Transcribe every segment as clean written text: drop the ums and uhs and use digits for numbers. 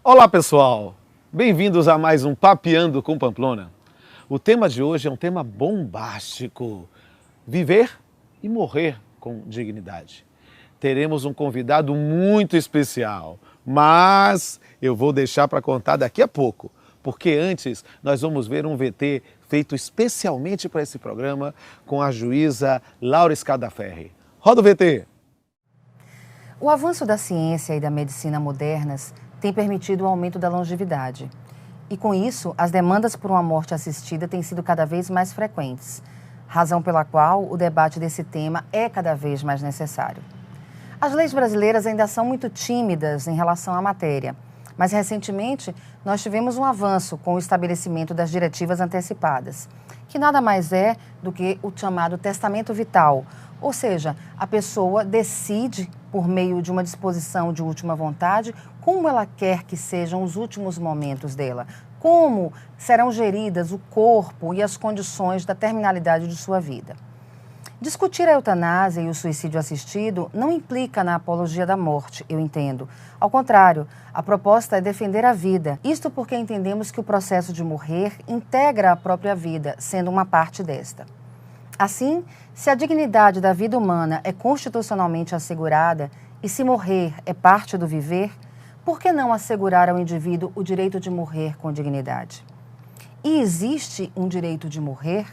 Olá pessoal, bem-vindos a mais um Papeando com Pamplona. O tema de hoje é um tema bombástico, viver e morrer com dignidade. Teremos um convidado muito especial, mas eu vou deixar para contar daqui a pouco, porque antes nós vamos ver um VT feito especialmente para esse programa com a juíza Laura Scadaferri. Roda o VT! O avanço da ciência e da medicina modernas tem permitido o aumento da longevidade. E com isso, as demandas por uma morte assistida têm sido cada vez mais frequentes, razão pela qual o debate desse tema é cada vez mais necessário. As leis brasileiras ainda são muito tímidas em relação à matéria, mas recentemente nós tivemos um avanço com o estabelecimento das diretivas antecipadas, que nada mais é do que o chamado testamento vital, ou seja, a pessoa decide, por meio de uma disposição de última vontade, como ela quer que sejam os últimos momentos dela, como serão geridas o corpo e as condições da terminalidade de sua vida. Discutir a eutanásia e o suicídio assistido não implica na apologia da morte, eu entendo. Ao contrário, a proposta é defender a vida. Isto porque entendemos que o processo de morrer integra a própria vida, sendo uma parte desta. Assim, se a dignidade da vida humana é constitucionalmente assegurada e se morrer é parte do viver, por que não assegurar ao indivíduo o direito de morrer com dignidade? E existe um direito de morrer?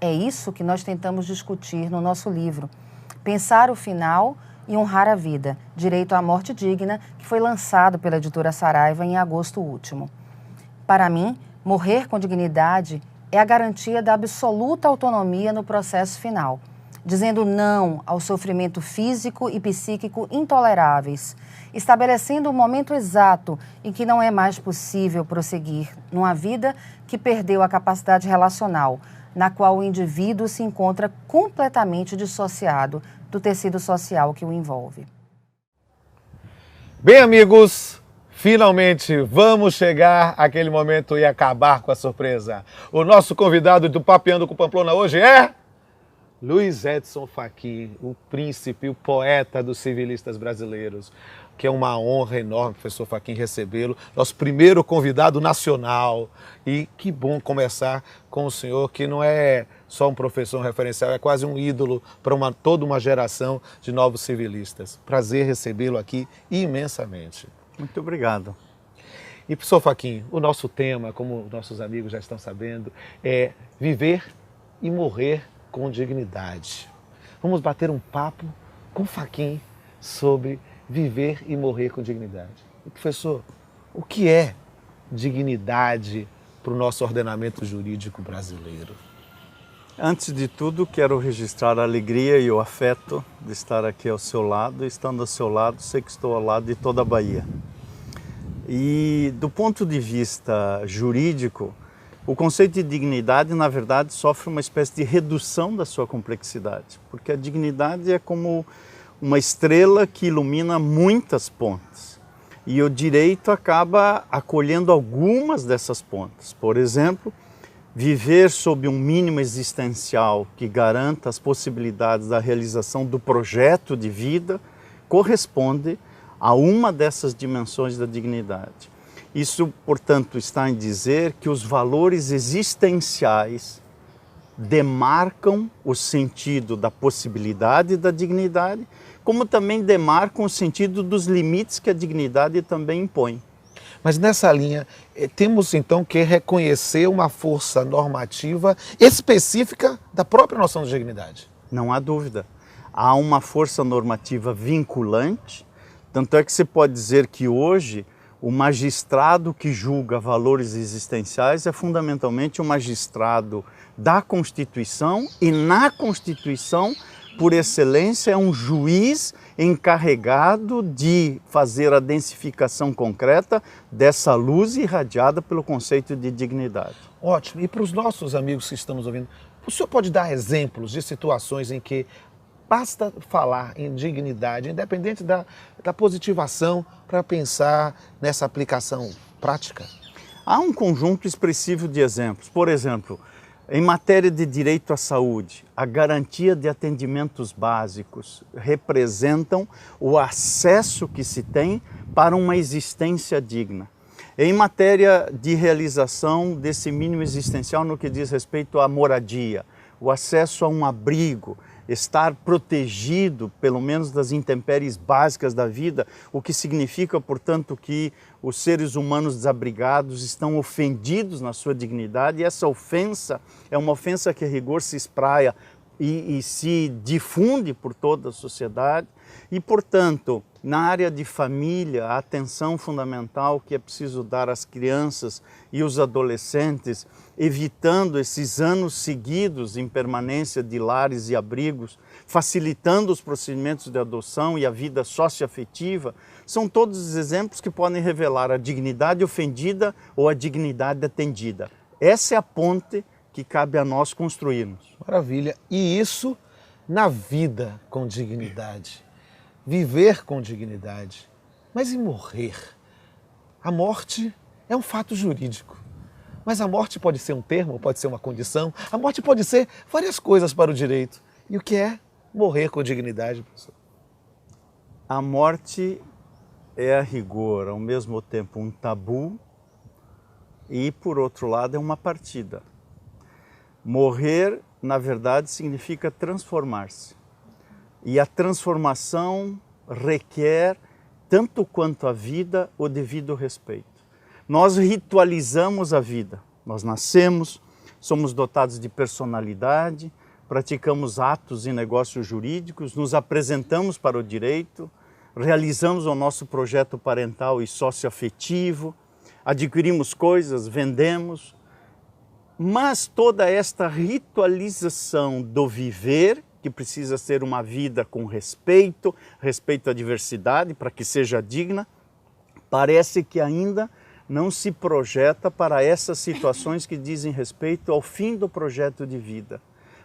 É isso que nós tentamos discutir no nosso livro, Pensar o Final e Honrar a Vida, Direito à Morte Digna, que foi lançado pela editora Saraiva em agosto último. Para mim, morrer com dignidade é a garantia da absoluta autonomia no processo final, dizendo não ao sofrimento físico e psíquico intoleráveis, estabelecendo o momento exato em que não é mais possível prosseguir numa vida que perdeu a capacidade relacional, na qual o indivíduo se encontra completamente dissociado do tecido social que o envolve. Bem, amigos, finalmente vamos chegar àquele momento e acabar com a surpresa. O nosso convidado do Papeando com Pamplona hoje é Luiz Edson Fachin, o príncipe, o poeta dos civilistas brasileiros, que é uma honra enorme, professor Fachin, recebê-lo, nosso primeiro convidado nacional. E que bom começar com o senhor, que não é só um professor referencial, é quase um ídolo para toda uma geração de novos civilistas. Prazer recebê-lo aqui imensamente. Muito obrigado. E, professor Fachin, o nosso tema, como nossos amigos já estão sabendo, é viver e morrer com dignidade. Vamos bater um papo com Fachin sobre viver e morrer com dignidade. E, professor, o que é dignidade para o nosso ordenamento jurídico brasileiro? Antes de tudo, quero registrar a alegria e o afeto de estar aqui ao seu lado. Estando ao seu lado, sei que estou ao lado de toda a Bahia. E do ponto de vista jurídico, o conceito de dignidade, na verdade, sofre uma espécie de redução da sua complexidade, porque a dignidade é como uma estrela que ilumina muitas pontas. E o direito acaba acolhendo algumas dessas pontas. Por exemplo, viver sob um mínimo existencial que garanta as possibilidades da realização do projeto de vida corresponde a uma dessas dimensões da dignidade. Isso, portanto, está em dizer que os valores existenciais demarcam o sentido da possibilidade da dignidade, como também demarcam o sentido dos limites que a dignidade também impõe. Mas nessa linha, temos então que reconhecer uma força normativa específica da própria noção de dignidade. Não há dúvida. Há uma força normativa vinculante, tanto é que se pode dizer que hoje o magistrado que julga valores existenciais é fundamentalmente um magistrado da Constituição e na Constituição, por excelência, é um juiz encarregado de fazer a densificação concreta dessa luz irradiada pelo conceito de dignidade. Ótimo. E para os nossos amigos que estamos ouvindo, o senhor pode dar exemplos de situações em que basta falar em dignidade, independente da positivação, para pensar nessa aplicação prática? Há um conjunto expressivo de exemplos. Por exemplo, Em matéria de direito à saúde, a garantia de atendimentos básicos representam o acesso que se tem para uma existência digna. Em matéria de realização desse mínimo existencial no que diz respeito à moradia, o acesso a um abrigo, estar protegido, pelo menos das intempéries básicas da vida, o que significa, portanto, que os seres humanos desabrigados estão ofendidos na sua dignidade, e essa ofensa é uma ofensa que a rigor se espraia e se difunde por toda a sociedade. E, portanto, na área de família, a atenção fundamental que é preciso dar às crianças e os adolescentes, evitando esses anos seguidos em permanência de lares e abrigos, facilitando os procedimentos de adoção e a vida socioafetiva, são todos os exemplos que podem revelar a dignidade ofendida ou a dignidade atendida. Essa é a ponte que cabe a nós construirmos. Maravilha. E isso na vida com dignidade. Viver com dignidade. Mas e morrer? A morte é um fato jurídico. Mas a morte pode ser um termo, pode ser uma condição. A morte pode ser várias coisas para o direito. E o que é morrer com dignidade, professor? A morte é, a rigor, ao mesmo tempo um tabu e, por outro lado, é uma partida. Morrer, na verdade, significa transformar-se. E a transformação requer, tanto quanto a vida, o devido respeito. Nós ritualizamos a vida. Nós nascemos, somos dotados de personalidade, praticamos atos e negócios jurídicos, nos apresentamos para o direito, realizamos o nosso projeto parental e socioafetivo, adquirimos coisas, vendemos, mas toda esta ritualização do viver, que precisa ser uma vida com respeito, respeito à diversidade, para que seja digna, parece que ainda não se projeta para essas situações que dizem respeito ao fim do projeto de vida.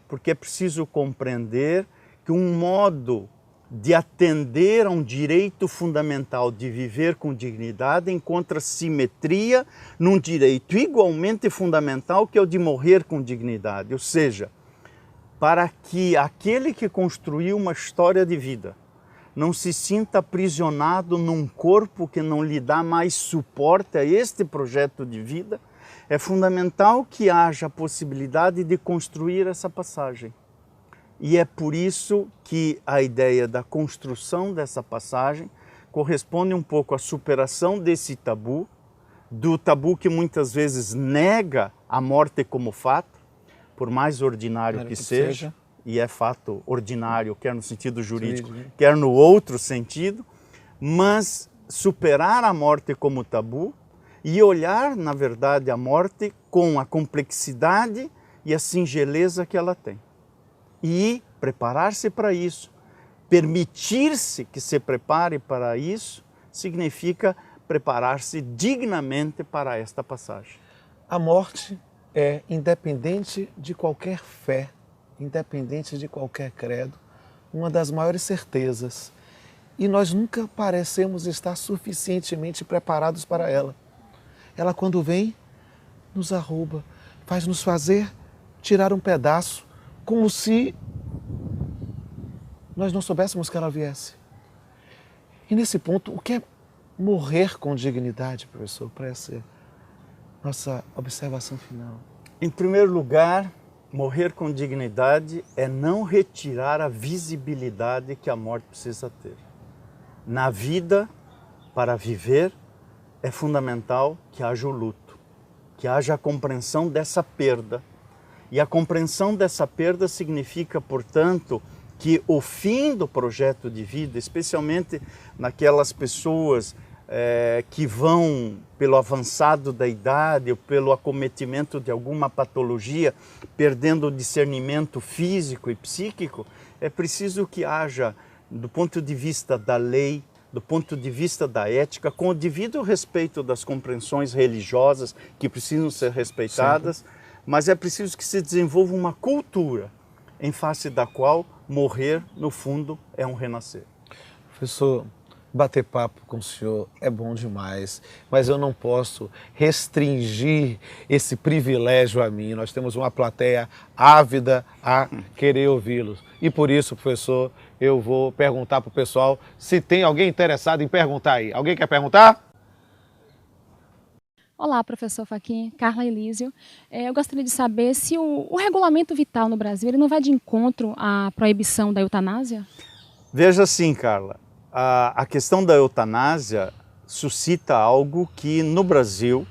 Porque é preciso compreender que um modo de atender a um direito fundamental de viver com dignidade encontra simetria num direito igualmente fundamental, que é o de morrer com dignidade. Ou seja, para que aquele que construiu uma história de vida não se sinta aprisionado num corpo que não lhe dá mais suporte a este projeto de vida, é fundamental que haja a possibilidade de construir essa passagem. E é por isso que a ideia da construção dessa passagem corresponde um pouco à superação desse tabu, do tabu que muitas vezes nega a morte como fato, por mais ordinário que seja, e é fato ordinário, quer no sentido jurídico, quer no outro sentido, mas superar a morte como tabu e olhar, na verdade, a morte com a complexidade e a singeleza que ela tem. E preparar-se para isso, permitir-se que se prepare para isso, significa preparar-se dignamente para esta passagem. A morte é independente de qualquer fé, independente de qualquer credo, uma das maiores certezas. E nós nunca parecemos estar suficientemente preparados para ela. Ela, quando vem, nos arrouba, faz nos fazer tirar um pedaço, como se nós não soubéssemos que ela viesse. E nesse ponto, o que é morrer com dignidade, professor, para essa nossa observação final? Em primeiro lugar, morrer com dignidade é não retirar a visibilidade que a morte precisa ter. Na vida, para viver, é fundamental que haja o luto, que haja a compreensão dessa perda. E a compreensão dessa perda significa, portanto, que o fim do projeto de vida, especialmente naquelas pessoas que vão pelo avançado da idade ou pelo acometimento de alguma patologia, perdendo o discernimento físico e psíquico, é preciso que haja, do ponto de vista da lei, do ponto de vista da ética, com o devido respeito das compreensões religiosas que precisam ser respeitadas, sim, mas é preciso que se desenvolva uma cultura em face da qual morrer, no fundo, é um renascer. Professor, Bater papo com o senhor é bom demais, mas eu não posso restringir esse privilégio a mim. Nós temos uma plateia ávida a querer ouvi-los. E por isso, professor, eu vou perguntar para o pessoal se tem alguém interessado em perguntar aí. Alguém quer perguntar? Olá, professor Fachin, Carla Elísio. Eu gostaria de saber se o regulamento vital no Brasil ele não vai de encontro à proibição da eutanásia? Veja assim, Carla. A questão da eutanásia suscita algo que no Brasil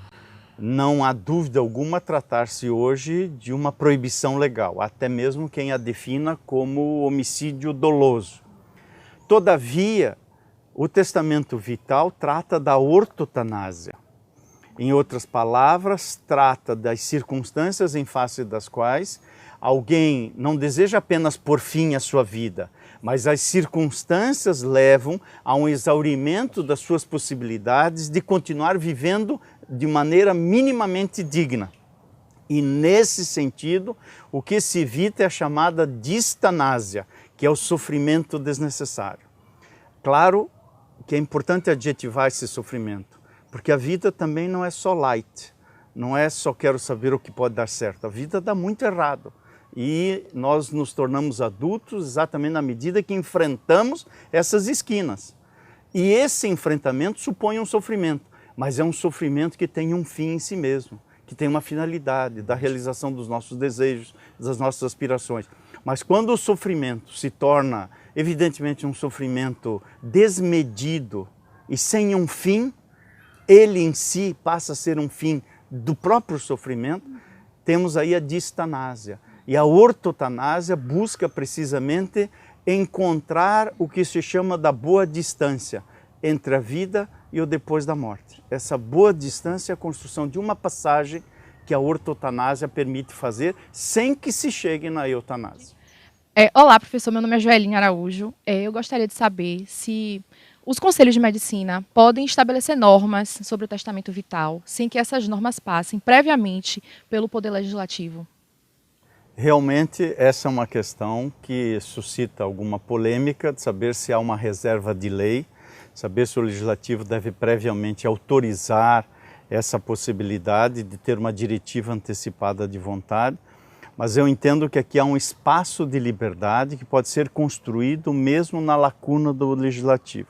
não há dúvida alguma tratar-se hoje de uma proibição legal, até mesmo quem a defina como homicídio doloso. Todavia, o testamento vital trata da ortotanásia. Em outras palavras, trata das circunstâncias em face das quais alguém não deseja apenas pôr fim à sua vida, mas as circunstâncias levam a um exaurimento das suas possibilidades de continuar vivendo de maneira minimamente digna. E nesse sentido, o que se evita é a chamada distanásia, que é o sofrimento desnecessário. Claro que é importante adjetivar esse sofrimento, porque a vida também não é só light, não é só quero saber o que pode dar certo, a vida dá muito errado. E nós nos tornamos adultos exatamente na medida que enfrentamos essas esquinas. E esse enfrentamento supõe um sofrimento, mas é um sofrimento que tem um fim em si mesmo, que tem uma finalidade da realização dos nossos desejos, das nossas aspirações. Mas quando o sofrimento se torna, evidentemente, um sofrimento desmedido e sem um fim, ele em si passa a ser um fim do próprio sofrimento, temos aí a distanásia. E a ortotanásia busca precisamente encontrar o que se chama da boa distância entre a vida e o depois da morte. Essa boa distância é a construção de uma passagem que a ortotanásia permite fazer sem que se chegue na eutanásia. Olá, professor, meu nome é Joelinha Araújo. Eu gostaria de saber se os conselhos de medicina podem estabelecer normas sobre o testamento vital sem que essas normas passem previamente pelo Poder Legislativo. Realmente, essa é uma questão que suscita alguma polêmica de saber se há uma reserva de lei, saber se o Legislativo deve previamente autorizar essa possibilidade de ter uma diretiva antecipada de vontade, mas eu entendo que aqui há um espaço de liberdade que pode ser construído mesmo na lacuna do Legislativo.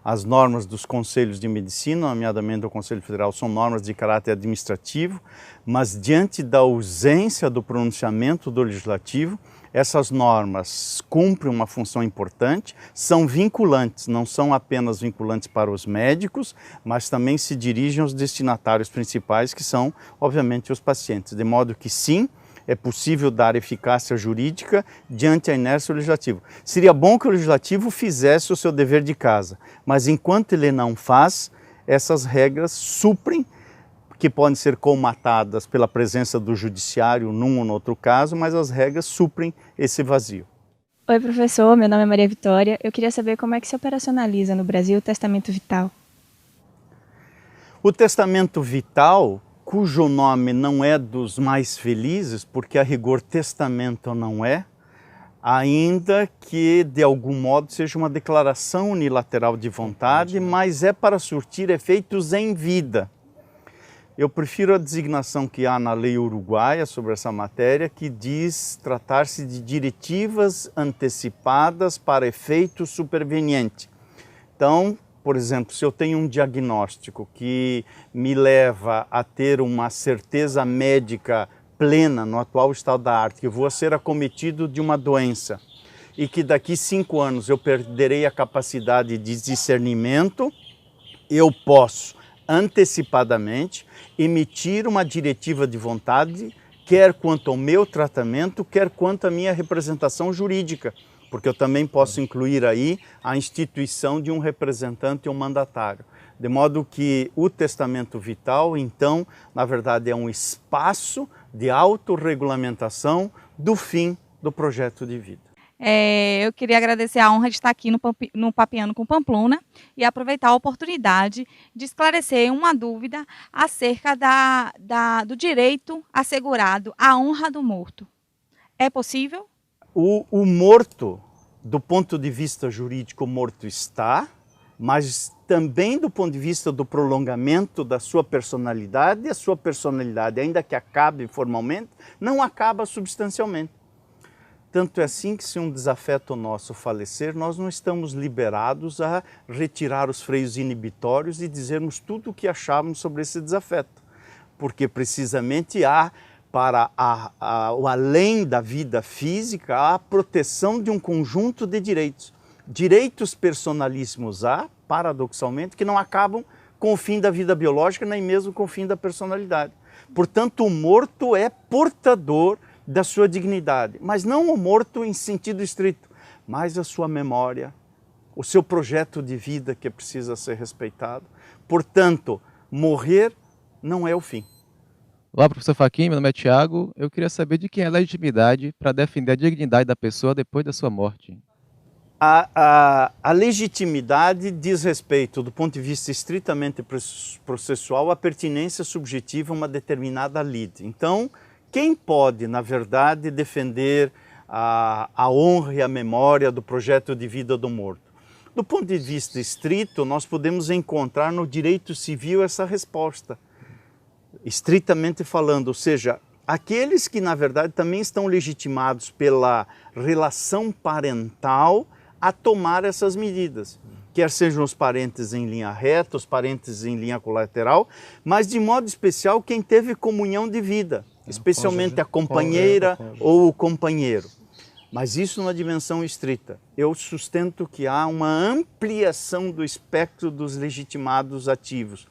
As normas dos conselhos de medicina, nomeadamente do Conselho Federal, são normas de caráter administrativo, mas diante da ausência do pronunciamento do Legislativo, essas normas cumprem uma função importante, são vinculantes, não são apenas vinculantes para os médicos, mas também se dirigem aos destinatários principais, que são, obviamente, os pacientes. De modo que, sim, é possível dar eficácia jurídica diante a inércia legislativa. Seria bom que o legislativo fizesse o seu dever de casa, mas enquanto ele não faz, essas regras suprem, que podem ser colmatadas pela presença do judiciário num ou no outro caso, mas as regras suprem esse vazio. Oi, professor, meu nome é Maria Vitória. Eu queria saber como é que se operacionaliza no Brasil o testamento vital. O testamento vital, cujo nome não é dos mais felizes, porque a rigor testamento não é, ainda que de algum modo seja uma declaração unilateral de vontade, mas é para surtir efeitos em vida. Eu prefiro a designação que há na lei uruguaia sobre essa matéria, que diz tratar-se de diretivas antecipadas para efeito superveniente. Então, por exemplo, se eu tenho um diagnóstico que me leva a ter uma certeza médica plena no atual estado da arte, que vou ser acometido de uma doença e que daqui 5 anos eu perderei a capacidade de discernimento, eu posso antecipadamente emitir uma diretiva de vontade, quer quanto ao meu tratamento, quer quanto à minha representação jurídica, porque eu também posso incluir aí a instituição de um representante ou mandatário. De modo que o testamento vital, então, na verdade é um espaço de autorregulamentação do fim do projeto de vida. Eu queria agradecer a honra de estar aqui no Papeando com Pamplona e aproveitar a oportunidade de esclarecer uma dúvida acerca do direito assegurado à honra do morto. É possível? O morto, do ponto de vista jurídico, morto está, mas também do ponto de vista do prolongamento da sua personalidade, a sua personalidade, ainda que acabe formalmente, não acaba substancialmente. Tanto é assim que se um desafeto nosso falecer, nós não estamos liberados a retirar os freios inibitórios e dizermos tudo o que achávamos sobre esse desafeto, porque precisamente há, para o além da vida física, a proteção de um conjunto de direitos. Direitos personalíssimos há, paradoxalmente, que não acabam com o fim da vida biológica, nem mesmo com o fim da personalidade. Portanto, o morto é portador da sua dignidade, mas não o morto em sentido estrito, mas a sua memória, o seu projeto de vida que precisa ser respeitado. Portanto, morrer não é o fim. Olá, professor Fachin, meu nome é Tiago. Eu queria saber de quem é a legitimidade para defender a dignidade da pessoa depois da sua morte. A legitimidade diz respeito, do ponto de vista estritamente processual, à pertinência subjetiva a uma determinada lide. Então, quem pode, na verdade, defender a honra e a memória do projeto de vida do morto? Do ponto de vista estrito, nós podemos encontrar no direito civil essa resposta, estritamente falando, ou seja, aqueles que, na verdade, também estão legitimados pela relação parental a tomar essas medidas, quer sejam os parentes em linha reta, os parentes em linha colateral, mas de modo especial quem teve comunhão de vida, especialmente a companheira ou o companheiro. Mas isso numa dimensão estrita. Eu sustento que há uma ampliação do espectro dos legitimados ativos,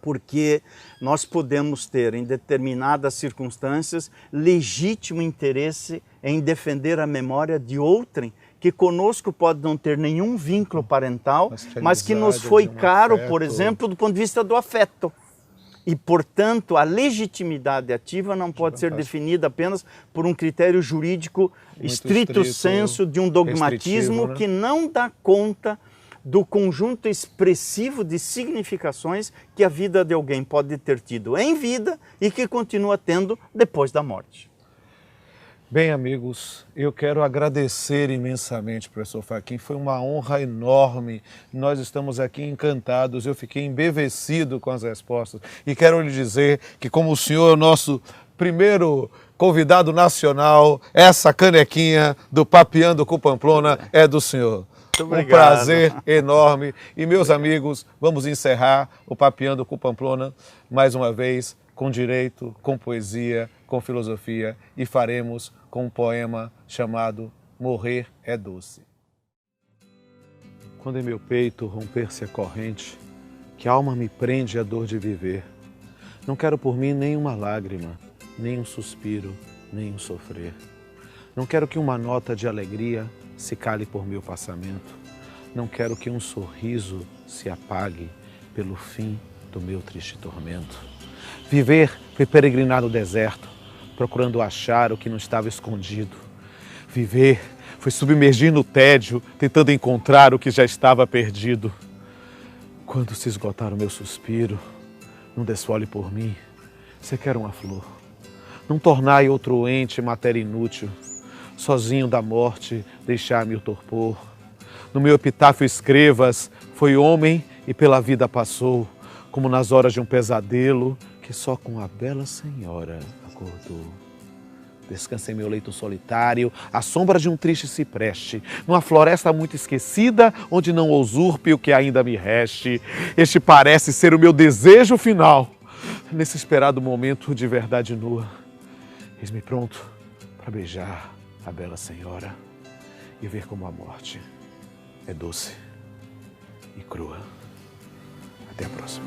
porque nós podemos ter, em determinadas circunstâncias, legítimo interesse em defender a memória de outrem, que conosco pode não ter nenhum vínculo parental, mas que nos foi caro, por exemplo, do ponto de vista do afeto. E, portanto, a legitimidade ativa não pode ser definida apenas por um critério jurídico estrito sensu de um dogmatismo, né, que não dá conta do conjunto expressivo de significações que a vida de alguém pode ter tido em vida e que continua tendo depois da morte. Bem, amigos, eu quero agradecer imensamente, professor Fachin. Foi uma honra enorme. Nós estamos aqui encantados. Eu fiquei embevecido com as respostas. E quero lhe dizer que, como o senhor é o nosso primeiro convidado nacional, essa canequinha do Papeando com Pamplona é do senhor. Muito obrigado. Um prazer enorme. E, meus amigos, vamos encerrar o Papeando com Pamplona mais uma vez, com direito, com poesia, com filosofia, e faremos com um poema chamado Morrer é Doce. Quando em meu peito romper-se a corrente, que a alma me prende a dor de viver, não quero por mim nem uma lágrima, nem um suspiro, nem um sofrer. Não quero que uma nota de alegria se cale por meu passamento. Não quero que um sorriso se apague pelo fim do meu triste tormento. Viver foi peregrinar no deserto, procurando achar o que não estava escondido. Viver foi submergir no tédio, tentando encontrar o que já estava perdido. Quando se esgotar o meu suspiro, não desfole por mim, você quer uma flor. Não tornai outro ente matéria inútil, sozinho da morte deixar-me o torpor. No meu epitáfio escrevas, foi homem e pela vida passou, como nas horas de um pesadelo, que só com a bela senhora acordou. Descansa em meu leito solitário, à sombra de um triste cipreste, numa floresta muito esquecida, onde não usurpe o que ainda me reste. Este parece ser o meu desejo final, nesse esperado momento de verdade nua. Eis-me pronto para beijar a bela senhora e ver como a morte é doce e crua. Até a próxima.